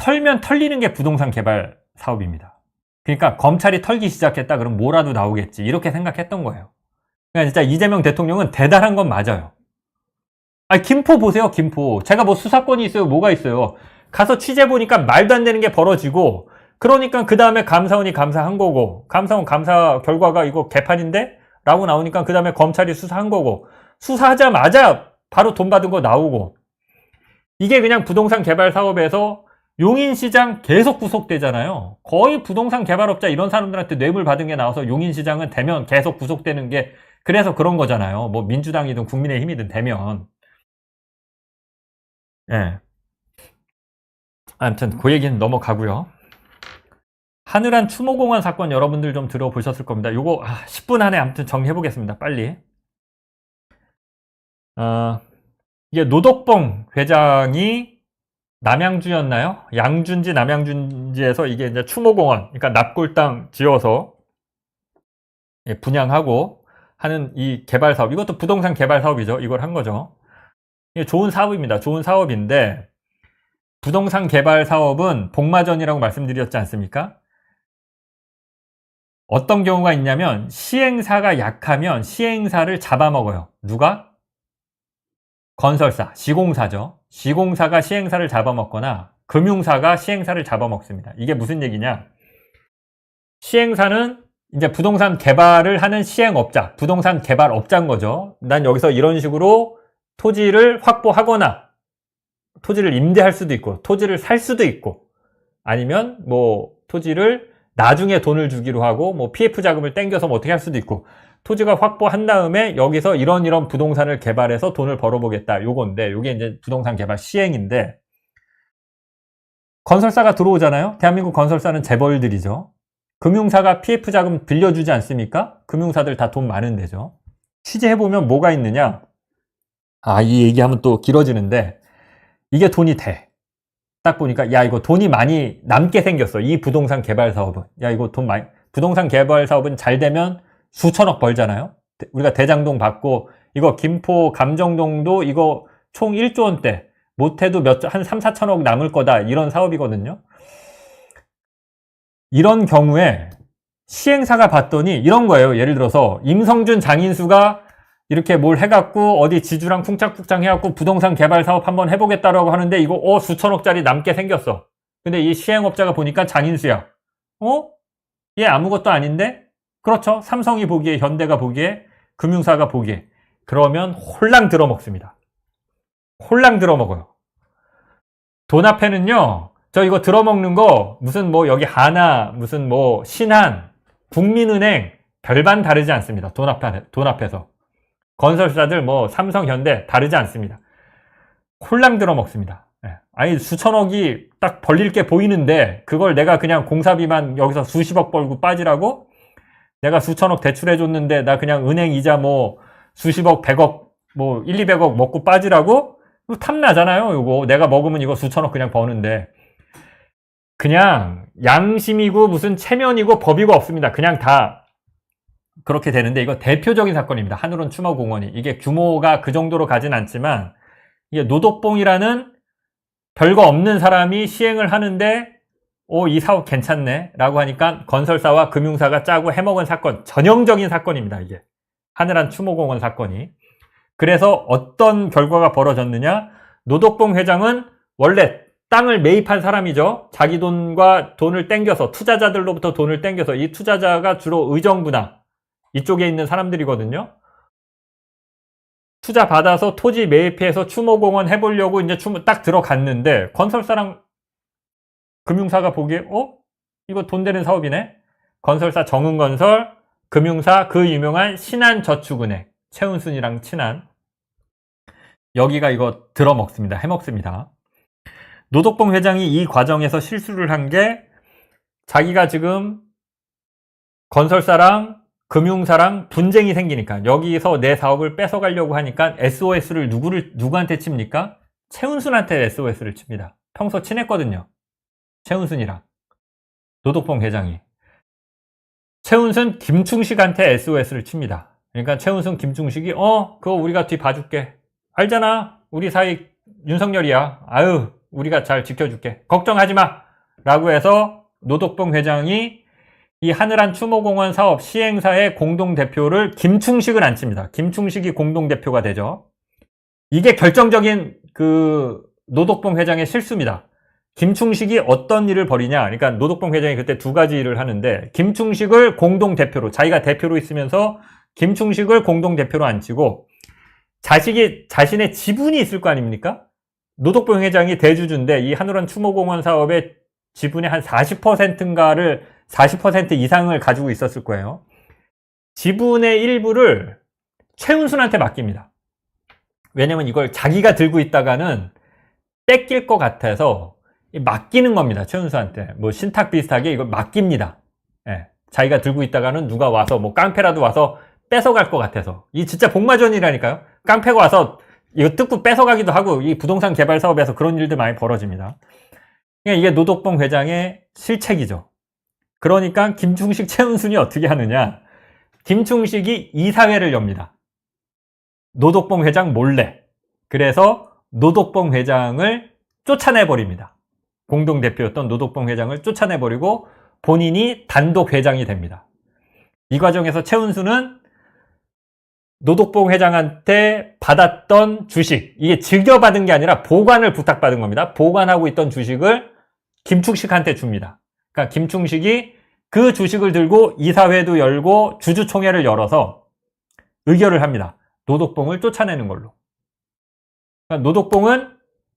털면 털리는 게 부동산 개발 사업입니다. 그러니까 검찰이 털기 시작했다 그럼 뭐라도 나오겠지 이렇게 생각했던 거예요. 그러니까 진짜 이재명 대통령은 대단한 건 맞아요. 아니 김포 보세요. 김포. 제가 뭐 수사권이 있어요. 뭐가 있어요. 가서 취재 보니까 말도 안 되는 게 벌어지고 그러니까 그 다음에 감사원이 감사한 거고 감사원 감사 결과가 이거 개판인데? 라고 나오니까 그 다음에 검찰이 수사한 거고 수사하자마자 바로 돈 받은 거 나오고 이게 그냥 부동산 개발 사업에서 용인시장 계속 구속되잖아요. 거의 부동산 개발업자 이런 사람들한테 뇌물 받은 게 나와서 용인시장은 되면 계속 구속되는 게 그래서 그런 거잖아요. 뭐 민주당이든 국민의힘이든 되면. 예. 아무튼 그 얘기는 넘어가고요. 하늘한 추모공원 사건 여러분들 좀 들어보셨을 겁니다. 요거 10분 안에 아무튼 정리해보겠습니다. 빨리. 이게 노덕봉 회장이 남양주였나요? 양준지 남양준지에서 이게 이제 추모공원, 그러니까 납골 땅 지어서 분양하고 하는 이 개발 사업. 이것도 부동산 개발 사업이죠. 이걸 한 거죠. 이게 좋은 사업입니다. 좋은 사업인데 부동산 개발 사업은 복마전이라고 말씀드렸지 않습니까? 어떤 경우가 있냐면 시행사가 약하면 시행사를 잡아먹어요. 누가? 건설사, 시공사죠. 시공사가 시행사를 잡아먹거나 금융사가 시행사를 잡아먹습니다. 이게 무슨 얘기냐? 시행사는 이제 부동산 개발을 하는 시행업자, 부동산 개발업자인 거죠. 난 여기서 이런 식으로 토지를 확보하거나 토지를 임대할 수도 있고 토지를 살 수도 있고 아니면 뭐 토지를 나중에 돈을 주기로 하고 뭐 PF 자금을 땡겨서 뭐 어떻게 할 수도 있고 토지가 확보한 다음에 여기서 이런 부동산을 개발해서 돈을 벌어보겠다 요건데 요게 이제 부동산 개발 시행인데 건설사가 들어오잖아요. 대한민국 건설사는 재벌들이죠. 금융사가 PF 자금 빌려주지 않습니까? 금융사들 다 돈 많은 데죠. 취재해보면 뭐가 있느냐 이 얘기하면 또 길어지는데 이게 돈이 돼. 딱 보니까 야 이거 돈이 많이 남게 생겼어. 이 부동산 개발 사업은. 야 이거 돈 많이 부동산 개발 사업은 잘 되면 수천억 벌잖아요. 우리가 대장동 받고 이거 김포 감정동도 이거 총 1조 원대 못해도 한 3, 4천억 남을 거다. 이런 사업이거든요. 이런 경우에 시행사가 봤더니 이런 거예요. 예를 들어서 임성준 장인수가 이렇게 뭘 해갖고 어디 지주랑 쿵짝쿵짝 해갖고 부동산 개발 사업 한번 해보겠다라고 하는데 이거 수천억짜리 남게 생겼어. 근데 이 시행업자가 보니까 장인수야. 얘 아무것도 아닌데? 그렇죠. 삼성이 보기에 현대가 보기에 금융사가 보기에 그러면 홀랑 들어먹습니다. 홀랑 들어먹어요. 돈 앞에는요. 저 이거 들어먹는 거 무슨 뭐 여기 하나 무슨 뭐 신한 국민은행 별반 다르지 않습니다. 돈 앞에서. 건설사들 뭐 삼성, 현대 다르지 않습니다. 홀랑 들어먹습니다. 아니 수천억이 딱 벌릴 게 보이는데 그걸 내가 그냥 공사비만 여기서 수십억 벌고 빠지라고? 내가 수천억 대출해줬는데 나 그냥 은행 이자 뭐 수십억, 백억 뭐 1, 200억 먹고 빠지라고? 이거 탐나잖아요. 이거 내가 먹으면 이거 수천억 그냥 버는데 그냥 양심이고 무슨 체면이고 법이고 없습니다. 그냥 다 그렇게 되는데 이거 대표적인 사건입니다. 하늘원 추모공원이. 이게 규모가 그 정도로 가진 않지만 이게 노덕봉이라는 별거 없는 사람이 시행을 하는데 이 사업 괜찮네 라고 하니까 건설사와 금융사가 짜고 해먹은 사건. 전형적인 사건입니다. 이게 하늘한 추모공원 사건이. 그래서 어떤 결과가 벌어졌느냐. 노덕봉 회장은 원래 땅을 매입한 사람이죠. 자기 돈과 돈을 땡겨서 투자자들로부터 돈을 땡겨서 이 투자자가 주로 의정부나 이쪽에 있는 사람들이거든요. 투자 받아서 토지 매입해서 추모공원 해보려고 이제 딱 들어갔는데 건설사랑 금융사가 보기에 이거 돈 되는 사업이네. 건설사 정은건설, 금융사 그 유명한 신한저축은행 최은순이랑 친한 여기가 이거 들어먹습니다. 해먹습니다. 노덕봉 회장이 이 과정에서 실수를 한 게 자기가 지금 건설사랑 금융사랑 분쟁이 생기니까 여기서 내 사업을 뺏어가려고 하니까 SOS를 누구한테 칩니까? 최은순한테 SOS를 칩니다. 평소 친했거든요. 최은순이랑 노덕봉 회장이. 최은순 김충식한테 SOS를 칩니다. 그러니까 최은순 김충식이 그거 우리가 뒤 봐줄게. 알잖아. 우리 사이 윤석열이야. 아유 우리가 잘 지켜줄게. 걱정하지 마. 라고 해서 노덕봉 회장이 이 하늘한 추모공원 사업 시행사의 공동대표를 김충식을 앉힙니다. 김충식이 공동대표가 되죠. 이게 결정적인 그 노덕봉 회장의 실수입니다. 김충식이 어떤 일을 벌이냐. 그러니까 노덕봉 회장이 그때 두 가지 일을 하는데 김충식을 공동대표로 자기가 대표로 있으면서 김충식을 공동대표로 앉히고 자신의 지분이 있을 거 아닙니까? 노덕봉 회장이 대주주인데 이 한우란 추모공원 사업의 지분의 한 40%인가를 40% 이상을 가지고 있었을 거예요. 지분의 일부를 최은순한테 맡깁니다. 왜냐면 이걸 자기가 들고 있다가는 뺏길 것 같아서 맡기는 겁니다. 최은수한테. 뭐 신탁 비슷하게 이걸 맡깁니다. 예. 자기가 들고 있다가는 누가 와서 뭐 깡패라도 와서 뺏어갈 것 같아서. 이 진짜 복마전이라니까요. 깡패가 와서 이거 뜯고 뺏어가기도 하고 이 부동산 개발 사업에서 그런 일들 많이 벌어집니다. 그러니까 이게 노덕봉 회장의 실책이죠. 그러니까 김충식, 최은순이 어떻게 하느냐. 김충식이 이사회를 엽니다. 노덕봉 회장 몰래. 그래서 노덕봉 회장을 쫓아내버립니다. 공동대표였던 노덕봉 회장을 쫓아내버리고 본인이 단독 회장이 됩니다. 이 과정에서 최은수는 노덕봉 회장한테 받았던 주식, 이게 증여받은 게 아니라 보관을 부탁받은 겁니다. 보관하고 있던 주식을 김충식한테 줍니다. 그러니까 김충식이 그 주식을 들고 이사회도 열고 주주총회를 열어서 의결을 합니다. 노덕봉을 쫓아내는 걸로. 그러니까 노덕봉은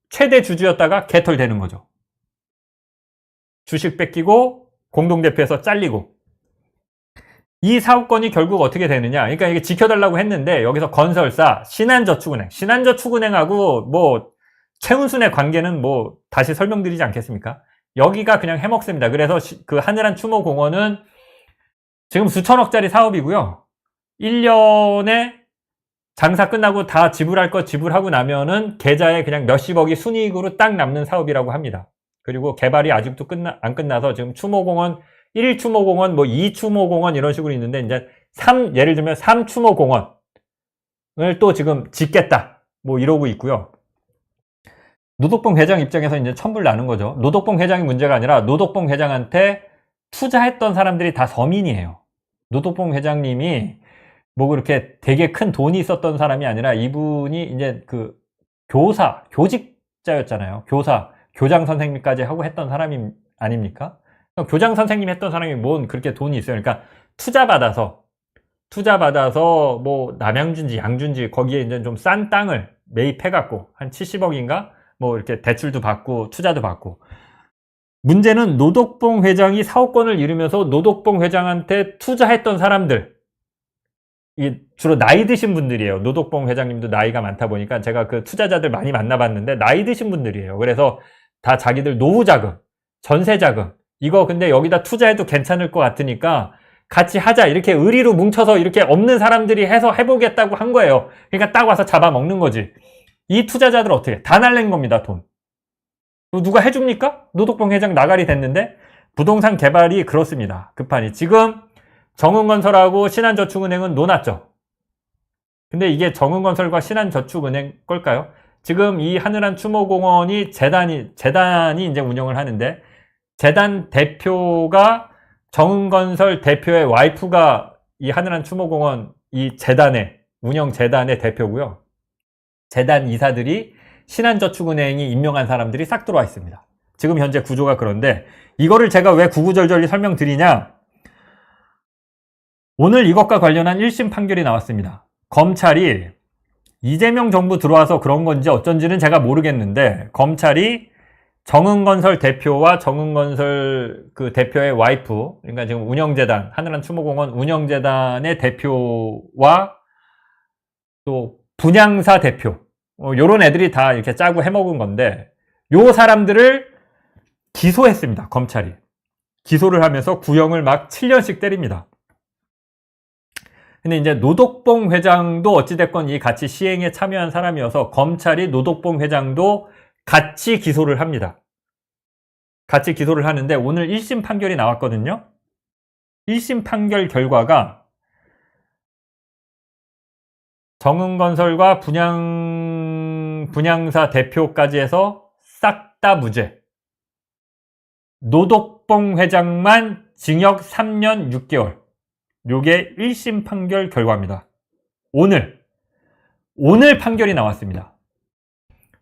최대 주주였다가 개털되는 거죠. 주식 뺏기고 공동대표에서 잘리고. 이 사업권이 결국 어떻게 되느냐. 그러니까 이게 지켜달라고 했는데 여기서 건설사, 신한저축은행하고 뭐 최은순의 관계는 뭐 다시 설명드리지 않겠습니까? 여기가 그냥 해먹습니다. 그래서 그 하늘한 추모공원은 지금 수천억짜리 사업이고요. 1년에 장사 끝나고 다 지불할 거 지불하고 나면은 계좌에 그냥 몇십억이 순이익으로 딱 남는 사업이라고 합니다. 그리고 개발이 아직도 안 끝나서 지금 추모공원 1추모공원, 뭐 2추모공원 이런 식으로 있는데 이제 예를 들면 3추모공원을 또 지금 짓겠다. 뭐 이러고 있고요. 노덕봉 회장 입장에서 이제 천불 나는 거죠. 노덕봉 회장이 문제가 아니라 노덕봉 회장한테 투자했던 사람들이 다 서민이에요. 노덕봉 회장님이 뭐 그렇게 되게 큰 돈이 있었던 사람이 아니라 이분이 이제 그 교직자였잖아요. 교장 선생님까지 하고 했던 사람이 아닙니까? 교장 선생님 했던 사람이 뭔 그렇게 돈이 있어요. 그러니까 투자받아서 뭐 남양주인지 양주인지 거기에 이제 좀 싼 땅을 매입해갖고 한 70억인가 뭐 이렇게 대출도 받고 투자도 받고. 문제는 노덕봉 회장이 사업권을 잃으면서 노덕봉 회장한테 투자했던 사람들, 주로 나이 드신 분들이에요. 노덕봉 회장님도 나이가 많다 보니까 제가 그 투자자들 많이 만나봤는데 나이 드신 분들이에요. 그래서 다 자기들 노후 자금, 전세 자금, 이거 근데 여기다 투자해도 괜찮을 것 같으니까 같이 하자. 이렇게 의리로 뭉쳐서 이렇게 없는 사람들이 해서 해보겠다고 한 거예요. 그러니까 딱 와서 잡아먹는 거지. 이 투자자들 어떻게? 다 날린 겁니다, 돈. 누가 해줍니까? 노덕봉 회장 나가리 됐는데 부동산 개발이 그렇습니다. 급하니. 지금 정은건설하고 신한저축은행은 놓았죠. 근데 이게 정은건설과 신한저축은행 걸까요? 지금 이 하늘한 추모공원이 재단이 이제 운영을 하는데 재단 대표가 정은건설 대표의 와이프가 이 하늘한 추모공원 이 운영 재단의 대표고요. 재단 이사들이 신한저축은행이 임명한 사람들이 싹 들어와 있습니다. 지금 현재 구조가 그런데 이거를 제가 왜 구구절절히 설명드리냐? 오늘 이것과 관련한 1심 판결이 나왔습니다. 검찰이 이재명 정부 들어와서 그런 건지 어쩐지는 제가 모르겠는데 검찰이 정은건설 대표와 정은건설 그 대표의 와이프, 그러니까 지금 운영재단, 하늘한 추모공원 운영재단의 대표와 또 분양사 대표, 요런 애들이 다 이렇게 짜고 해먹은 건데 요 사람들을 기소했습니다. 검찰이. 기소를 하면서 구형을 막 7년씩 때립니다. 근데 이제 노덕봉 회장도 어찌됐건 이 같이 시행에 참여한 사람이어서 검찰이 노덕봉 회장도 같이 기소를 합니다. 같이 기소를 하는데 오늘 1심 판결이 나왔거든요. 1심 판결 결과가 정은건설과 분양사 대표까지 해서 싹 싹 다 무죄. 노덕봉 회장만 징역 3년 6개월. 요게 1심 판결 결과입니다. 오늘 판결이 나왔습니다.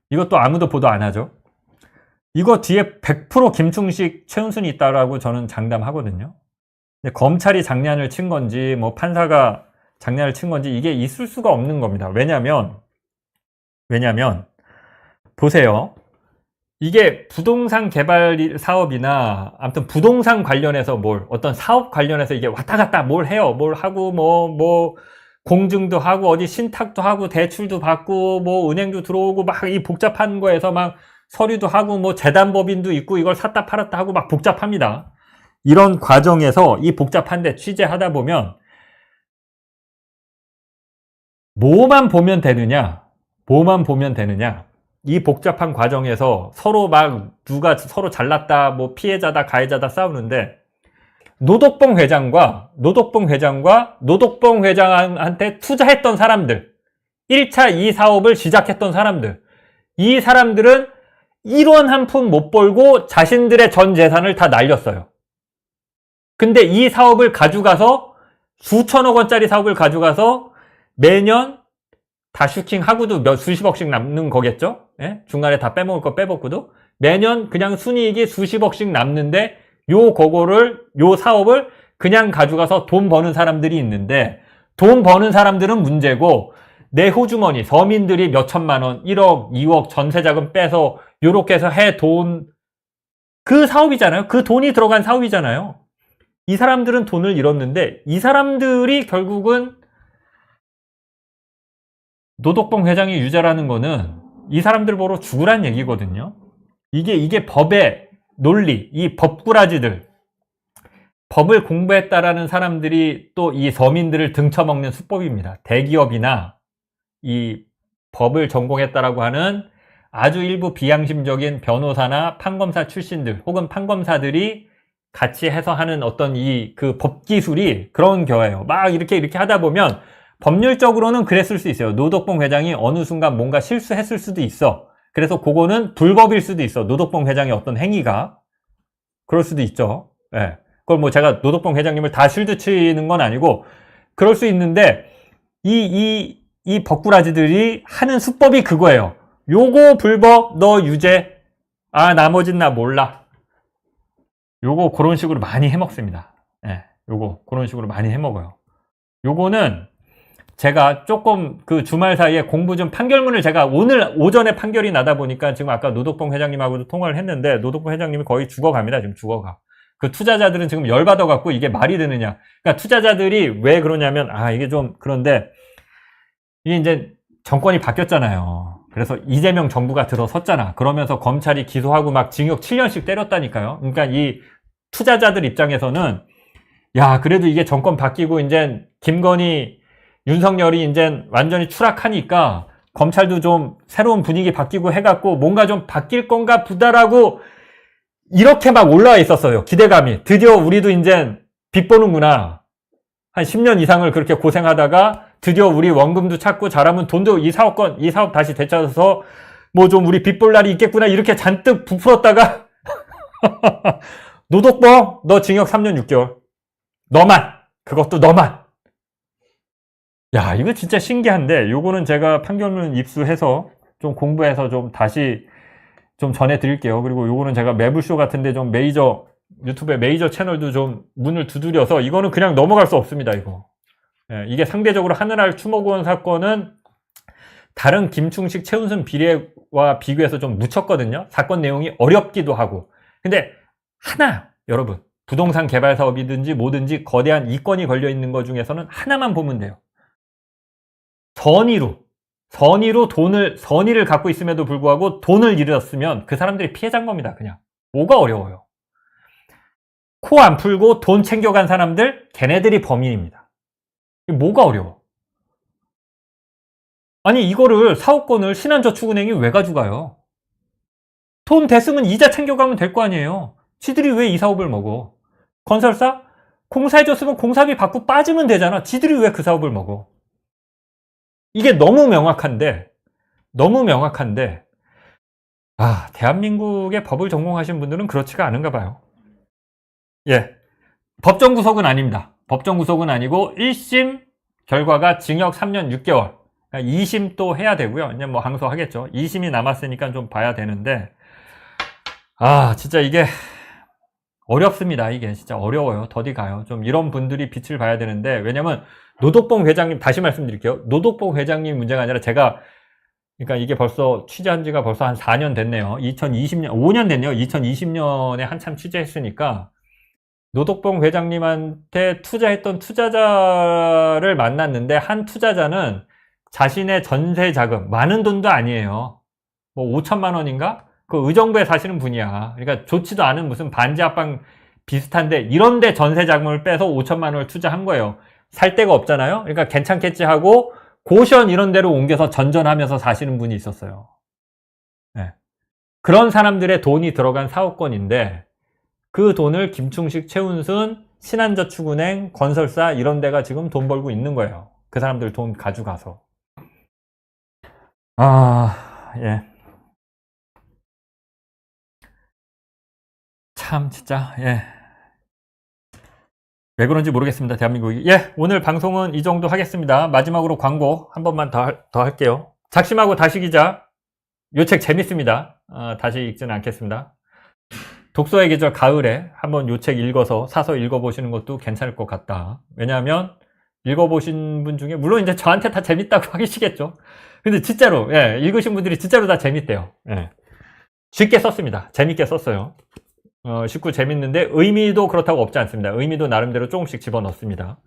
이것도 아무도 보도 안 하죠. 이거 뒤에 100% 김충식, 최은순이 있다라고 저는 장담하거든요. 근데 검찰이 장난을 친 건지 뭐 판사가 장난을 친 건지 이게 있을 수가 없는 겁니다. 왜냐면 보세요. 이게 부동산 개발 사업이나 아무튼 부동산 관련해서 어떤 사업 관련해서 이게 왔다 갔다 뭘 해요. 뭘 하고 뭐 공증도 하고 어디 신탁도 하고 대출도 받고 뭐 은행도 들어오고 막 이 복잡한 거에서 막 서류도 하고 뭐 재단법인도 있고 이걸 샀다 팔았다 하고 막 복잡합니다. 이런 과정에서 이 복잡한데 취재하다 보면 뭐만 보면 되느냐? 이 복잡한 과정에서 서로 막 누가 서로 잘났다, 뭐 피해자다, 가해자다 싸우는데 노덕봉 회장과 노덕봉 회장한테 투자했던 사람들, 1차 이 사업을 시작했던 사람들, 이 사람들은 1원 한 푼 못 벌고 자신들의 전 재산을 다 날렸어요. 근데 이 사업을 가져가서 수천억 원짜리 사업을 가져가서 매년 다 슈킹하고도 수십억씩 남는 거겠죠? 예? 중간에 다 빼먹을 거 빼먹고도 매년 그냥 순이익이 수십억씩 남는데 요 사업을 그냥 가져가서 돈 버는 사람들이 있는데 돈 버는 사람들은 문제고 내 호주머니 서민들이 몇 천만 원, 1억, 2억 전세자금 빼서 요렇게 해서 그 사업이잖아요. 그 돈이 들어간 사업이잖아요. 이 사람들은 돈을 잃었는데 이 사람들이 결국은 노덕봉 회장이 유죄라는 거는 이 사람들 보러 죽으란 얘기거든요. 이게 법의 논리, 이 법꾸라지들, 법을 공부했다라는 사람들이 또 이 서민들을 등쳐먹는 수법입니다. 대기업이나 이 법을 전공했다라고 하는 아주 일부 비양심적인 변호사나 판검사 출신들 혹은 판검사들이 같이 해서 하는 어떤 그 법기술이 그런 거예요. 막 이렇게 하다 보면 법률적으로는 그랬을 수 있어요. 노덕봉 회장이 어느 순간 뭔가 실수했을 수도 있어. 그래서 그거는 불법일 수도 있어. 노덕봉 회장의 어떤 행위가. 그럴 수도 있죠. 예. 그걸 뭐 제가 노덕봉 회장님을 다 실드 치는 건 아니고 그럴 수 있는데 이 법꾸라지들이 하는 수법이 그거예요. 요거 불법, 너 유죄. 나머진 나 몰라. 요거 그런 식으로 많이 해먹습니다. 예. 요거 그런 식으로 많이 해먹어요. 요거는 제가 조금 그 주말 사이에 공부 좀 판결문을 제가 오늘 오전에 판결이 나다 보니까 지금 아까 노덕봉 회장님하고도 통화를 했는데 노덕봉 회장님이 거의 죽어갑니다. 지금 죽어가. 그 투자자들은 지금 열받아갖고 이게 말이 되느냐. 그러니까 투자자들이 왜 그러냐면 이게 좀 그런데 이게 이제 정권이 바뀌었잖아요. 그래서 이재명 정부가 들어섰잖아. 그러면서 검찰이 기소하고 막 징역 7년씩 때렸다니까요. 그러니까 이 투자자들 입장에서는 야 그래도 이게 정권 바뀌고 이제 김건희 윤석열이 이제 완전히 추락하니까 검찰도 좀 새로운 분위기 바뀌고 해갖고 뭔가 좀 바뀔 건가 보다라고 이렇게 막 올라와 있었어요. 기대감이. 드디어 우리도 이제 빚 보는구나. 한 10년 이상을 그렇게 고생하다가 드디어 우리 원금도 찾고 잘하면 돈도 이 사업 다시 되찾아서 뭐 좀 우리 빚 볼 날이 있겠구나 이렇게 잔뜩 부풀었다가 노덕봉 너 징역 3년 6개월. 그것도 너만. 야, 이거 진짜 신기한데, 요거는 제가 판결문 입수해서 좀 공부해서 좀 다시 좀 전해드릴게요. 그리고 요거는 제가 매불쇼 같은데 좀 유튜브의 메이저 채널도 좀 문을 두드려서 이거는 그냥 넘어갈 수 없습니다, 이거. 예, 이게 상대적으로 하늘알 추모공 사건은 다른 김충식, 최은순 비례와 비교해서 좀 묻혔거든요. 사건 내용이 어렵기도 하고. 근데 여러분, 부동산 개발 사업이든지 뭐든지 거대한 이권이 걸려 있는 것 중에서는 하나만 보면 돼요. 선의를 갖고 있음에도 불구하고 돈을 잃었으면 그 사람들이 피해자인 겁니다, 그냥. 뭐가 어려워요? 코 안 풀고 돈 챙겨간 사람들, 걔네들이 범인입니다. 뭐가 어려워? 아니, 이거를 사업권을 신한저축은행이 왜 가져가요? 돈 됐으면 이자 챙겨가면 될 거 아니에요? 지들이 왜 이 사업을 먹어? 건설사? 공사해줬으면 공사비 받고 빠지면 되잖아. 지들이 왜 그 사업을 먹어? 이게 너무 명확한데 대한민국의 법을 전공하신 분들은 그렇지가 않은가 봐요. 예. 법정 구속은 아닙니다. 법정 구속은 아니고 1심 결과가 징역 3년 6개월. 2심 또 해야 되고요. 이제 뭐 항소하겠죠. 2심이 남았으니까 좀 봐야 되는데, 진짜 이게 어렵습니다. 이게 진짜 어려워요. 더디 가요. 좀 이런 분들이 빛을 봐야 되는데, 왜냐면 노덕봉 회장님, 다시 말씀드릴게요. 노덕봉 회장님 문제가 아니라 제가, 그러니까 이게 벌써 취재한 지가 벌써 한 4년 됐네요. 2020년, 5년 됐네요. 2020년에 한참 취재했으니까, 노덕봉 회장님한테 투자했던 투자자를 만났는데, 한 투자자는 자신의 전세 자금, 많은 돈도 아니에요. 뭐 5천만 원인가? 그 의정부에 사시는 분이야. 그러니까 좋지도 않은 무슨 반지 하방 비슷한데 이런데 전세 자금을 빼서 5천만 원을 투자한 거예요. 살 데가 없잖아요. 그러니까 괜찮겠지 하고 고시원 이런 데로 옮겨서 전전하면서 사시는 분이 있었어요. 네. 그런 사람들의 돈이 들어간 사업권인데 그 돈을 김충식, 최은순, 신한저축은행, 건설사 이런 데가 지금 돈 벌고 있는 거예요. 그 사람들 돈 가져가서. 예. 참, 진짜, 예. 왜 그런지 모르겠습니다, 대한민국이. 예, 오늘 방송은 이 정도 하겠습니다. 마지막으로 광고 한 번만 더 할게요. 작심하고 다시 기자. 요 책 재밌습니다. 다시 읽지는 않겠습니다. 독서의 계절 가을에 한번 요 책 읽어서 사서 읽어보시는 것도 괜찮을 것 같다. 왜냐하면 읽어보신 분 중에 물론 이제 저한테 다 재밌다고 하시겠죠. 근데 진짜로 예, 읽으신 분들이 진짜로 다 재밌대요. 예. 쉽게 썼습니다. 재밌게 썼어요. 쉽고 재밌는데 의미도 그렇다고 없지 않습니다. 의미도 나름대로 조금씩 집어넣습니다.